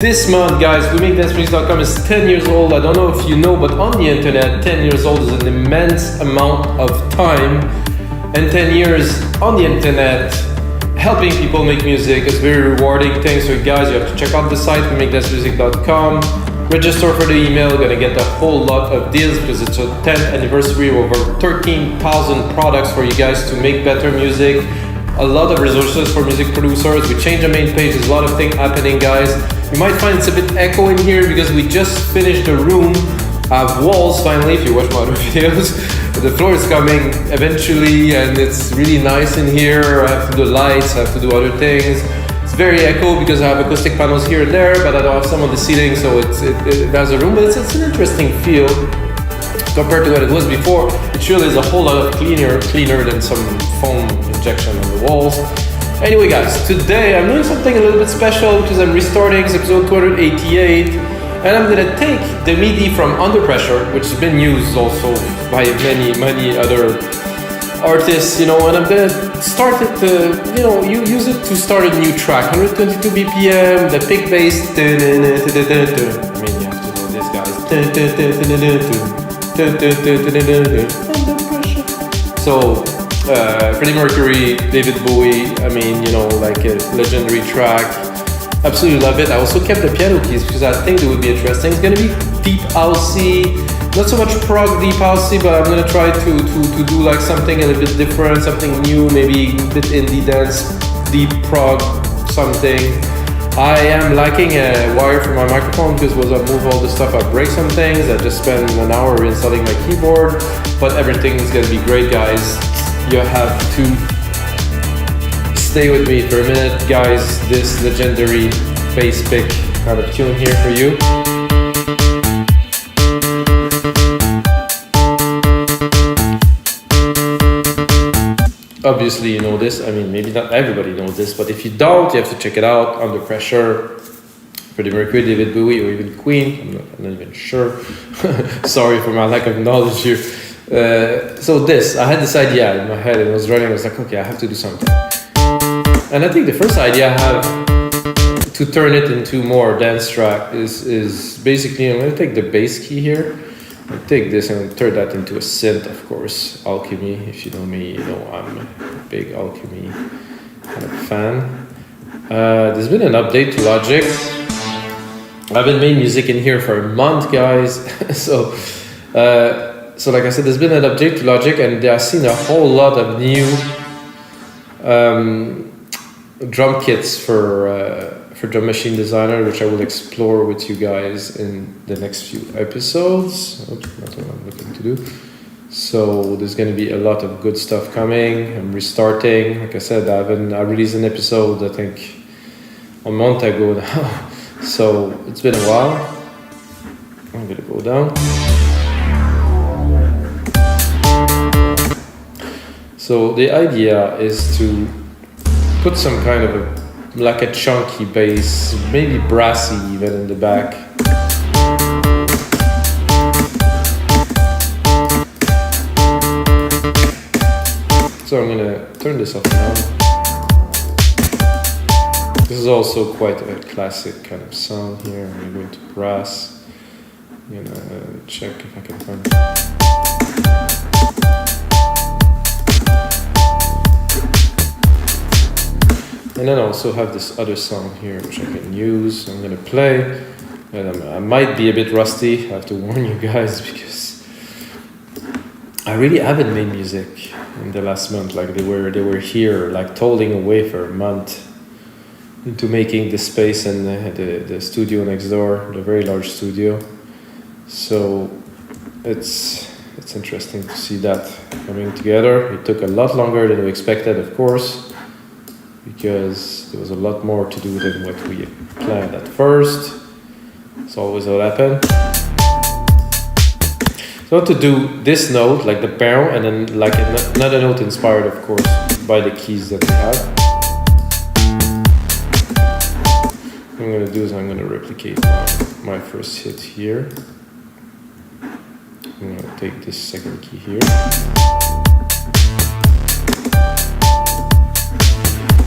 This month, guys, WeMakeDanceMusic.com is 10 years old. I don't know if you know, but on the internet, 10 years old is an immense amount of time. And 10 years on the internet, helping people make music is very rewarding thing. So guys, you have to check out the site, WeMakeDanceMusic.com. Register for the email, you're gonna get a whole lot of deals because it's a 10th anniversary of over 13,000 products for you guys to make better music. A lot of resources for music producers. We changed the main page, there's a lot of things happening, guys. You might find it's a bit echo in here because we just finished the room. I have walls finally, if you watch my other videos. The floor is coming eventually and it's really nice in here. I have to do lights, I have to do other things. It's very echo because I have acoustic panels here and there, but I don't have some on the ceiling, so it has a room, but it's an interesting feel compared to what it was before. It surely is a whole lot of cleaner than some foam injection on the walls. Anyway guys, today I'm doing something a little bit special because I'm restarting episode 288 and I'm gonna take the MIDI from Under Pressure, which has been used also by many other artists, and I'm gonna start it you use it to start a new track. 122 BPM, the pick bass, I mean you have to know this, guys. So Freddie Mercury, David Bowie, I mean, like a legendary track. Absolutely love it. I also kept the piano keys because I think it would be interesting. It's gonna be deep housey, not so much prog deep housey, but I'm gonna try to do like something a little bit different, something new, maybe a bit indie dance, deep prog, something. I am lacking a wire for my microphone because as I move all the stuff, I break some things. I just spent an hour reinstalling my keyboard, but everything is gonna be great, guys. You have to stay with me for a minute, guys. This legendary bass pick kind of tune here for you. Obviously you know this, I mean maybe not everybody knows this, but if you don't, you have to check it out. Under Pressure, Freddie Mercury, David Bowie, or even Queen, I'm not even sure. Sorry for my lack of knowledge here. So I had this idea in my head and I was running, I was like, okay, I have to do something. And I think the first idea I have to turn it into more dance track is basically, I'm going to take the bass key here, I'll take this and turn that into a synth, of course, alchemy. If you know me, you know I'm a big alchemy kind of fan. There's been an update to Logic. I haven't made music in here for a month, guys. So like I said, there's been an update to Logic and I've seen a whole lot of new drum kits for Drum Machine Designer, which I will explore with you guys in the next few episodes. Oops, that's what I'm looking to do. So there's going to be a lot of good stuff coming. I'm restarting. Like I said, I released an episode, I think, a month ago now. So it's been a while. I'm going to go down. So the idea is to put some kind of like a chunky bass, maybe brassy even in the back. So I'm gonna turn this off now. This is also quite a classic kind of sound here. I'm gonna go into brass. I'm gonna check if I can find it. And then I also have this other song here which I can use. I'm gonna play, and I might be a bit rusty. I have to warn you guys because I really haven't made music in the last month. Like they were here, like toiling away for a month into making the space and the studio next door, the very large studio. So it's interesting to see that coming together. It took a lot longer than we expected, of course, because there was a lot more to do than what we planned at first. It's always what happened. So to do this note, like the bow, and then like another note inspired, of course, by the keys that we have. What I'm going to do is I'm going to replicate my first hit here. I'm going to take this second key here.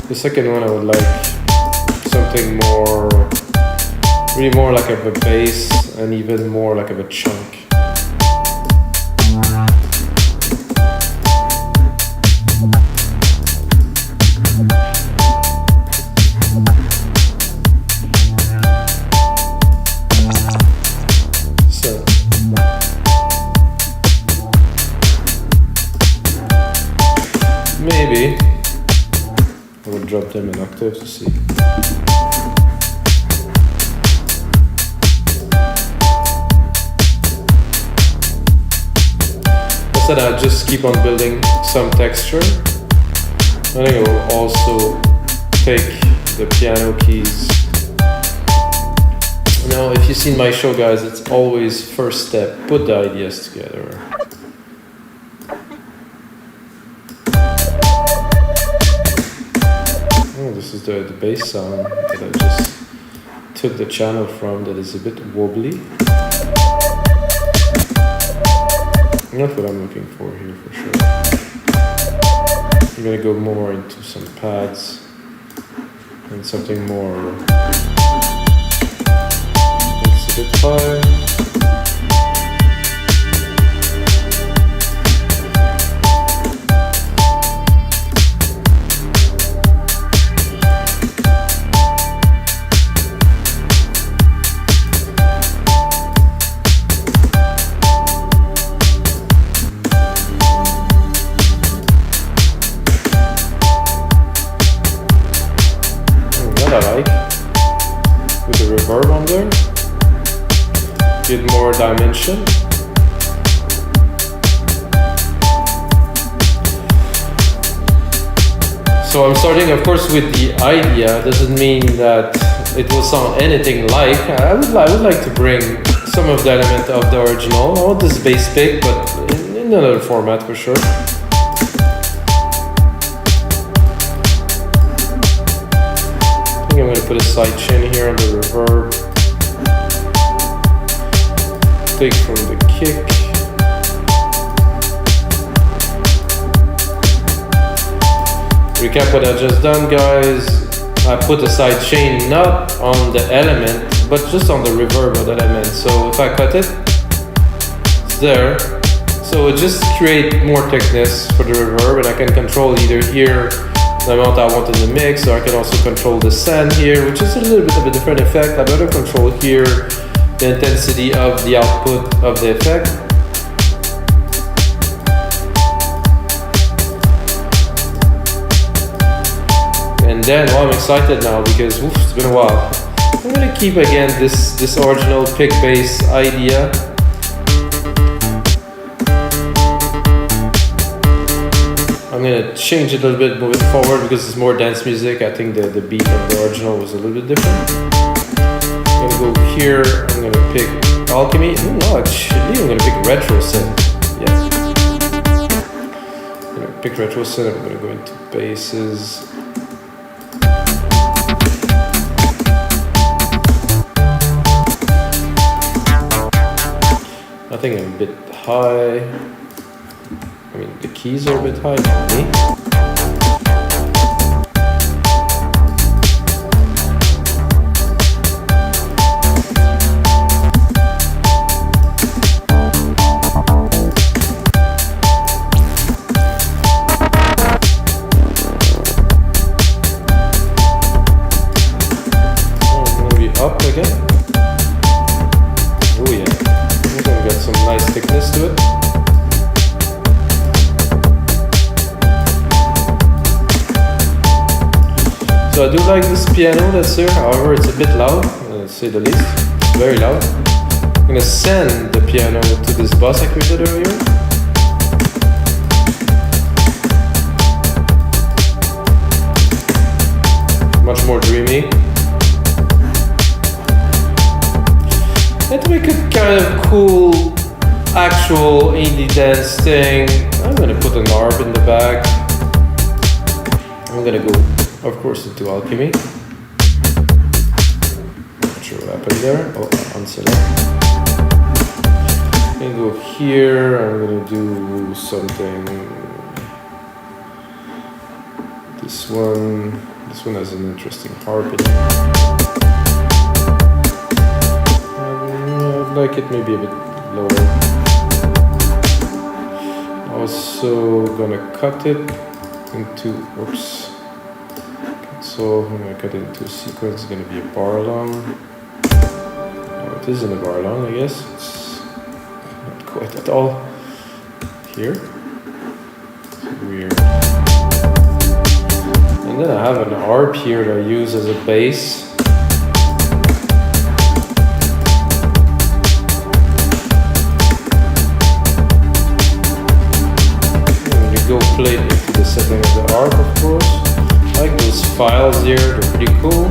The second one I would like something more really more like of a bass and even more like of a chunk. Maybe I will drop them an octave to see. Instead, I just keep on building some texture. I think I will also take the piano keys. Now, if you've seen my show, guys, it's always first step, put the ideas together. This is the bass sound that I just took the channel from, that is a bit wobbly. Not what I'm looking for here for sure. I'm gonna go more into some pads and something more. It's a bit high. I like with the reverb on there, get more dimension. So I'm starting, of course, with the idea. Doesn't mean that it will sound anything like. I would like to bring some of the element of the original. I want this bass pick, but in another format for sure. I'm going to put a sidechain here on the reverb. Take from the kick. Recap what I just done, guys. I put a sidechain not on the element, but just on the reverb of the element. So if I cut it, it's there. So it just creates more thickness for the reverb, and I can control either here the amount I want in the mix, or I can also control the send here, which is a little bit of a different effect. I better control here the intensity of the output of the effect. And then, well, I'm excited now because it's been a while. I'm gonna keep again this original pick bass idea. I'm gonna change it a little bit moving forward because it's more dance music. I think the beat of the original was a little bit different. I'm gonna go here, I'm gonna pick alchemy. No, actually, I'm gonna pick retro synth. Yeah. I'm gonna pick retro synth, I'm gonna go into basses. I think I'm a bit high. I mean, the keys are a bit high for me. Oh, maybe up again. Oh yeah, I'm gonna get some nice thickness to it. So I do like this piano that's here, however it's a bit loud, to say the least. It's very loud. I'm gonna send the piano to this bus I created earlier. Much more dreamy. And to make it kind of cool, actual indie dance thing, I'm gonna put an arp in the back. I'm gonna go, of course, into alchemy. Not sure what happened there. Oh, unselect. I'm gonna go here. I'm gonna do something. This one has an interesting harp in it. like it maybe a bit lower. Also gonna cut it into, oops. So I'm gonna cut it into a sequence, it's gonna be a bar long. No, it isn't a bar long, I guess. It's not quite at all. Here. It's weird. And then I have an arp here that I use as a bass. Go play into the setting of the arp, of course. I like those files here, they're pretty cool.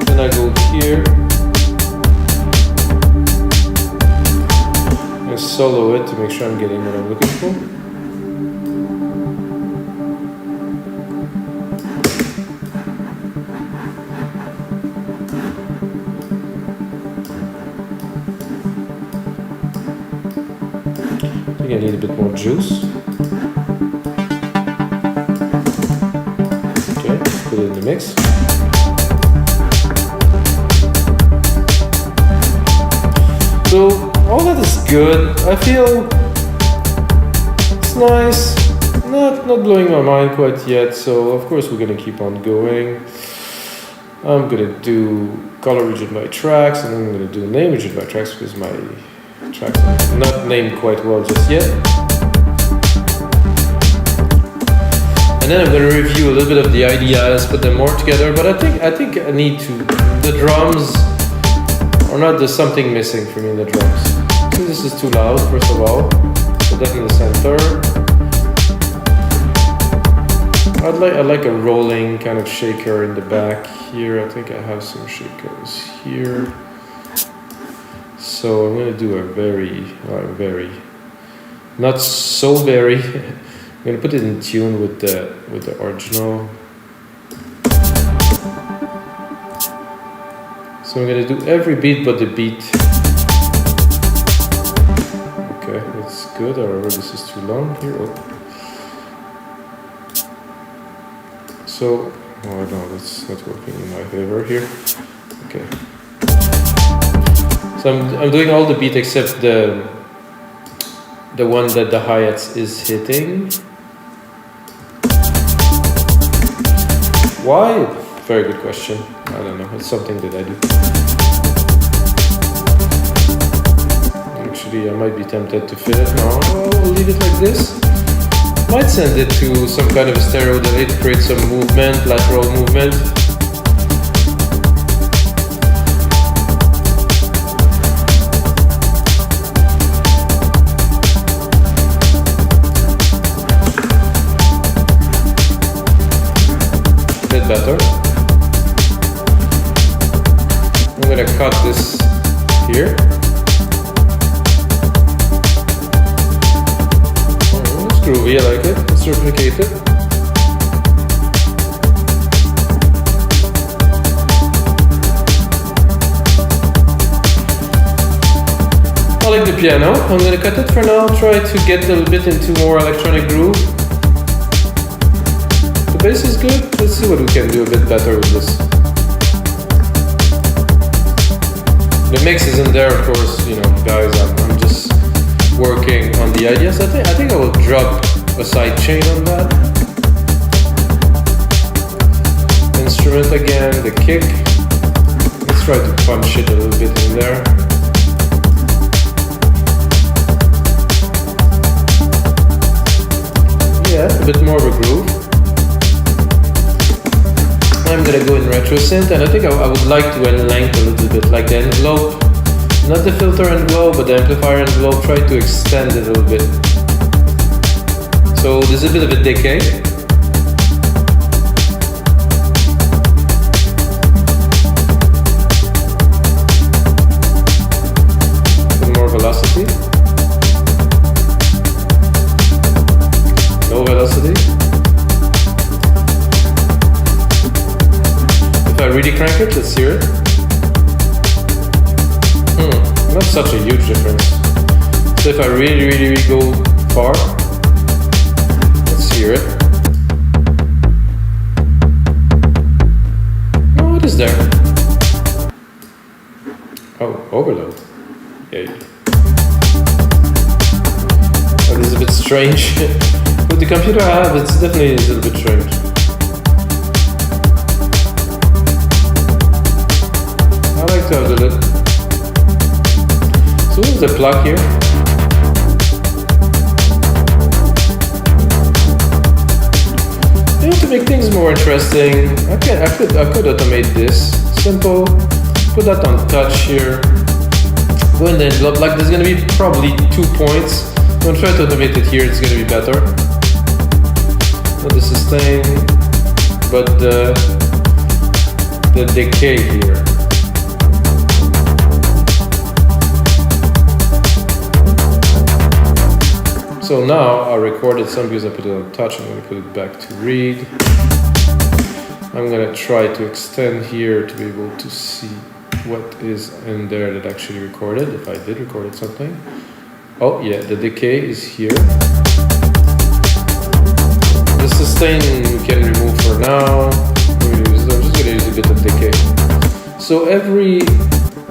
Then I go here and solo it to make sure I'm getting what I'm looking for. I need a bit more juice. Okay, put it in the mix. So all that is good. I feel it's nice. Not blowing my mind quite yet. So of course we're gonna keep on going. I'm gonna do color region by tracks, and then I'm gonna do name region by tracks because my tracks are not named quite well just yet. And then I'm going to review a little bit of the ideas, put them more together, but I think I need to, the drums are not, there's something missing for me in the drums. I think this is too loud, first of all, put that in the center. I'd like a rolling kind of shaker in the back here. I think I have some shakers here. So I'm going to do a very, not so very. I'm going to put it in tune with the original. So I'm going to do every beat but the beat. Okay, that's good. However, this is too long here. Oh. So, oh no, that's not working in my favor here. Okay. So I'm doing all the beat except the one that the hi-hats is hitting. Why? Very good question. I don't know. It's something that I do. Actually, I might be tempted to fill it now. I'll leave it like this. Might send it to some kind of a stereo delay to create some movement, lateral movement. Better. I'm gonna cut this here. It's groovy, I like it. It's replicated. I like the piano. I'm gonna cut it for now. Try to get a little bit into more electronic groove. The bass is good. Let's see what we can do a bit better with this. The mix isn't there, of course, you know, guys. I'm just working on the ideas. I think I will drop a sidechain on that. Instrument again, the kick. Let's try to punch it a little bit in there. Yeah, a bit more of a groove. I'm gonna go in retro synth, and I think I would like to enlength a little bit, like the envelope, not the filter envelope, but the amplifier envelope. Try to extend it a little bit. So there's a bit of a decay. Some more velocity. No velocity. If I really crank it, let's hear it. Not such a huge difference. So if I really go far, let's hear it. Oh, what is there? Oh, overload. Yeah. Oh, this is a bit strange. With the computer I have, it's definitely a little bit strange. I like to have the lid. So what's the plug here? Yeah, to make things more interesting, I could automate this. Simple. Put that on touch here. Go in the envelope. Like there's gonna be probably 2 points. I'm gonna try to automate it here. It's gonna be better. Not the sustain, but the decay here. So now I recorded some because I put it on touch. I'm going to put it back to read. I'm going to try to extend here to be able to see what is in there that actually recorded, if I did record something. Oh yeah, the decay is here. The sustain we can remove for now. I'm just going to use a bit of decay. So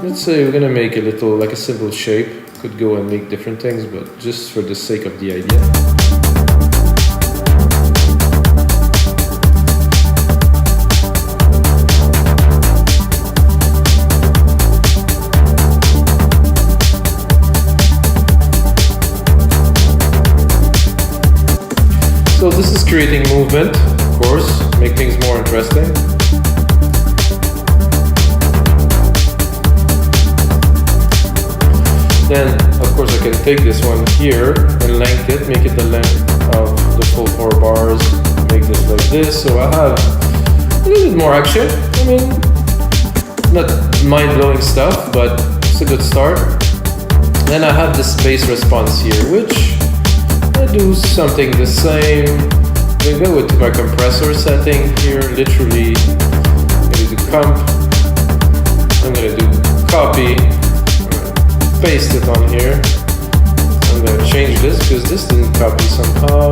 let's say we're going to make a little, like a simple shape. Could go and make different things, but just for the sake of the idea. So this is creating movement, of course, make things more interesting. Then, of course, I can take this one here and length it, make it the length of the full 4 bars, make this like this, so I have a little bit more action. I mean, not mind-blowing stuff, but it's a good start. Then I have this bass response here, which I do something the same. I go with my compressor setting here, literally, I'm going to do comp, I'm going to do copy, paste it on here. I'm going to change this because this didn't copy somehow.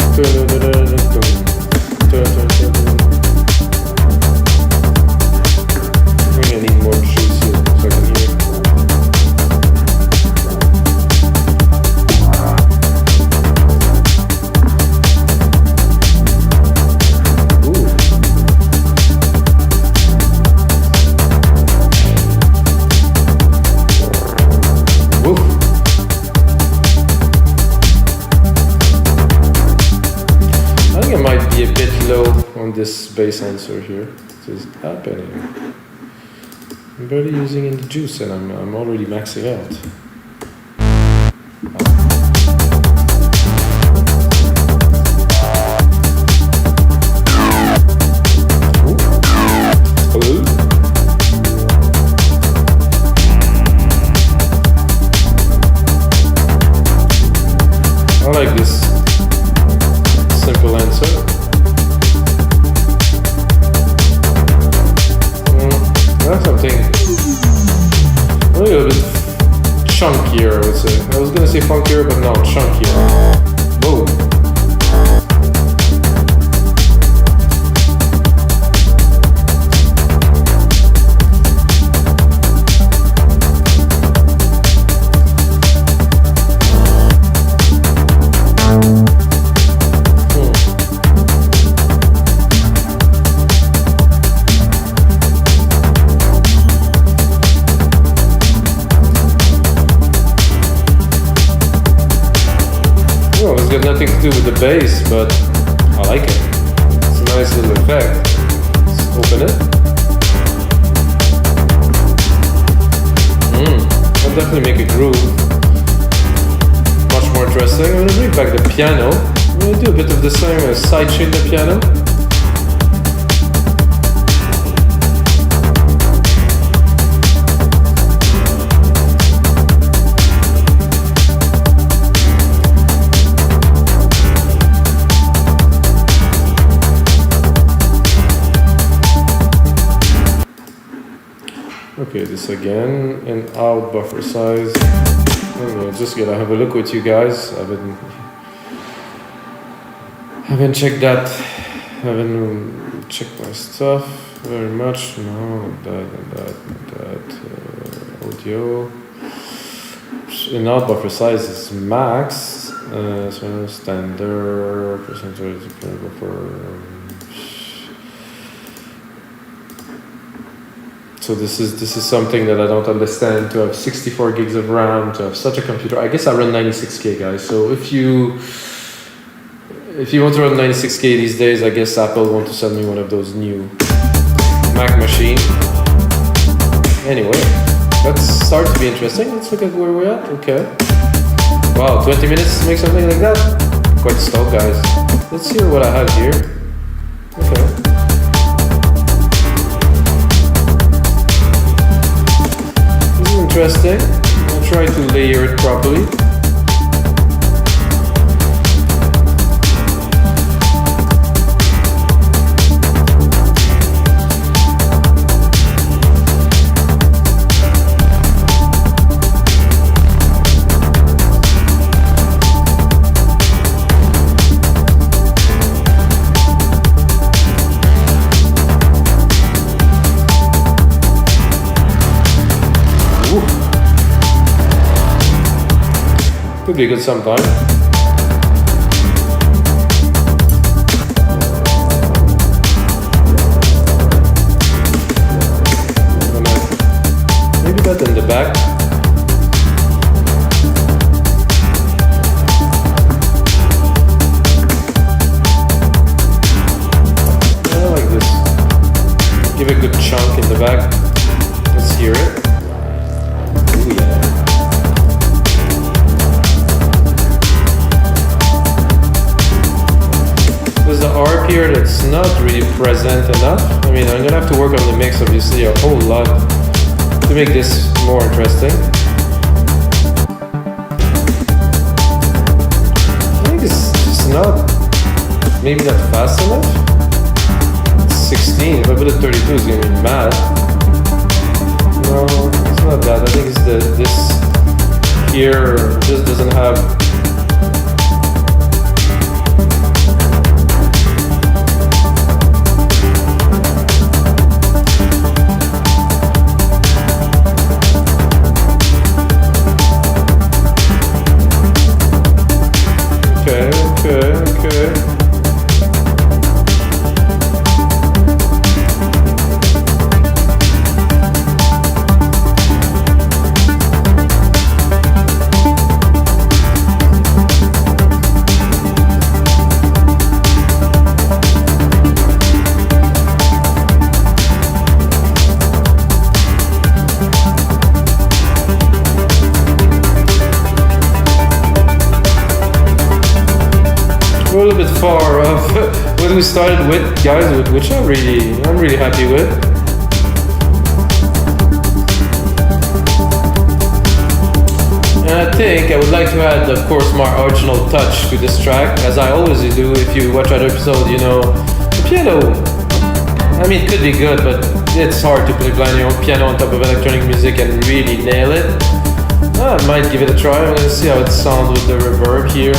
I'm going to need more juice here so I can hear. Be a bit low on this bass answer here. What is happening? I'm barely using in the juice and I'm already maxing out. Hello? I like this simple answer. That's something a little bit chunkier, I would say. I was gonna say funkier, but no, chunkier. Boom. Well, it's got nothing to do with the bass, but I like it. It's a nice little effect. Let's open it. I'll definitely make a groove. Much more interesting. I'm going to bring back the piano. I'm going to do a bit of the same as sidechain the piano. Okay, this again, and out buffer size. Anyway, just gonna have a look with you guys. Haven't checked that. Haven't checked my stuff very much. No, not that. Audio. And out buffer size is max. So standard percentage buffer. So this is something that I don't understand. To have 64 gigs of RAM, to have such a computer. I guess I run 96K, guys. So if you want to run 96K these days, I guess Apple want to send me one of those new Mac machine. Anyway, let's start to be interesting. Let's look at where we're at. Okay. Wow, 20 minutes to make something like that? Quite stoked, guys. Let's hear what I have here. Okay. This is interesting. I'll try to layer it properly. Could be good sometime. Maybe that in the back. I like this. Give a good chunk in the back. Let's hear it. Ooh, yeah. There's the arp here that's not really present enough. I mean, I'm gonna have to work on the mix, obviously, a whole lot to make this more interesting. I think it's just not, maybe not fast enough. It's 16, if I put it 32, it's gonna be mad. No, it's not that. I think it's this here just doesn't have. Okay. A little bit far off what we started with, guys, which I'm really happy with. And I think I would like to add, of course, my original touch to this track, as I always do. If you watch other episodes, you know, the piano, I mean, it could be good, but it's hard to play piano on top of electronic music and really nail it. I might give it a try. I'm gonna see how it sounds with the reverb here.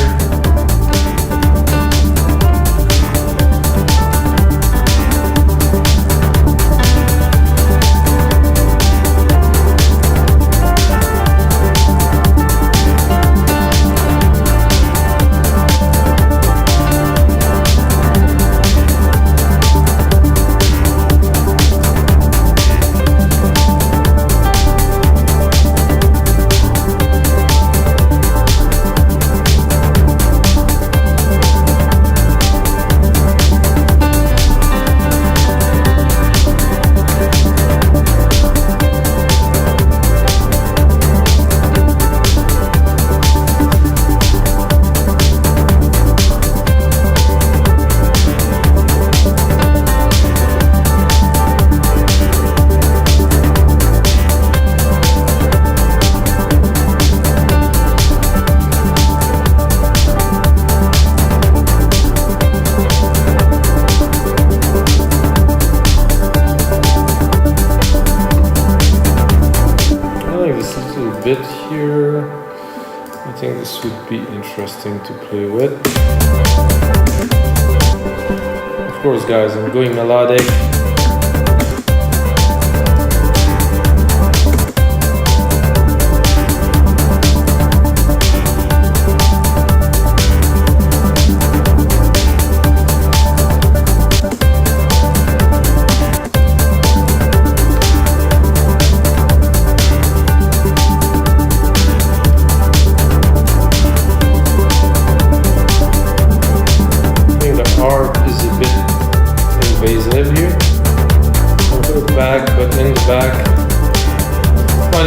bit here. I think this would be interesting to play with. Of course, guys, I'm going melodic.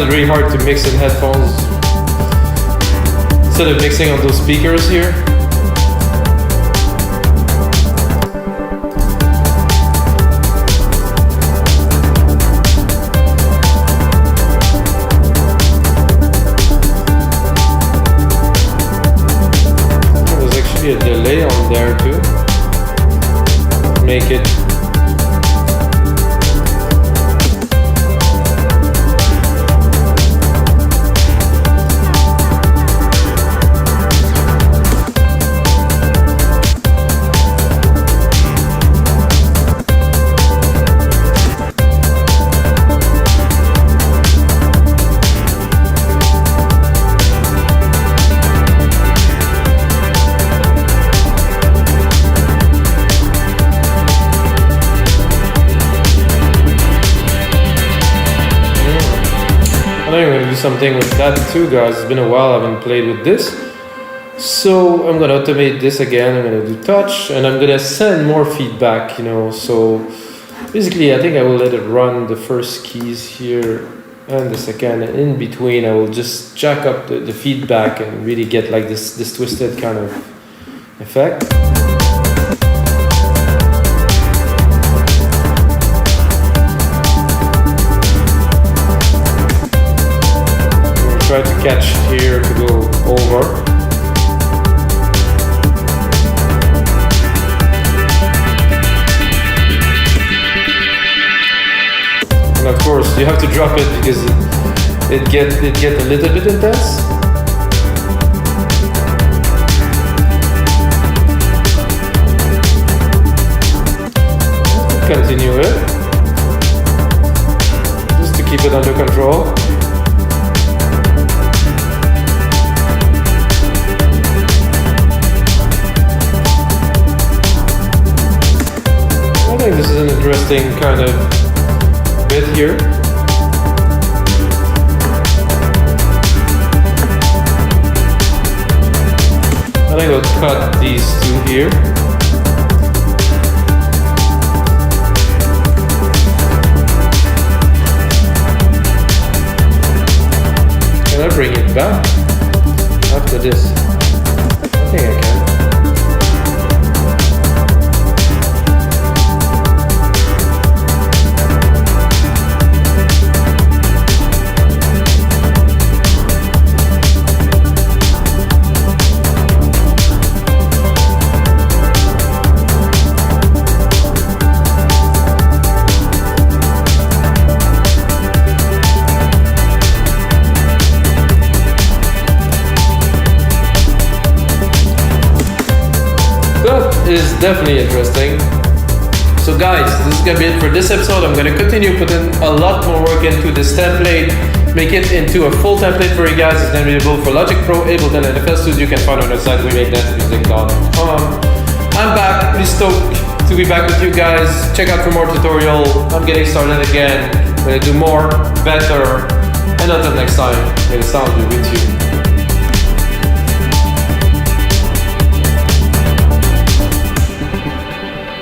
Really hard to mix in headphones instead of mixing on those speakers here. There's actually a delay on there too. Make it I'm going to do something with that too, guys. It's been a while I haven't played with this. So I'm going to automate this again. I'm going to do touch and I'm going to send more feedback, you know. So basically I think I will let it run the first keys here and the second, and in between I will just jack up the feedback and really get like this twisted kind of effect. Try to catch here to go over. And of course you have to drop it because it get a little bit intense. Continue it. Just to keep it under control. I think this is an interesting kind of bit here. I think I'll cut these two here. Can I bring it back after this? I think I can. Is definitely interesting. So guys, this is gonna be it for this episode. I'm gonna continue putting a lot more work into this template, make it into a full template for you guys. It's gonna be available for Logic Pro, Ableton, and FL Studio. You can find on our site, wemakethancemusic.com. I'm back, pretty stoked to be back with you guys. Check out for more tutorial. I'm getting started again. I'm gonna do more, better, and until next time, may the sound be with you.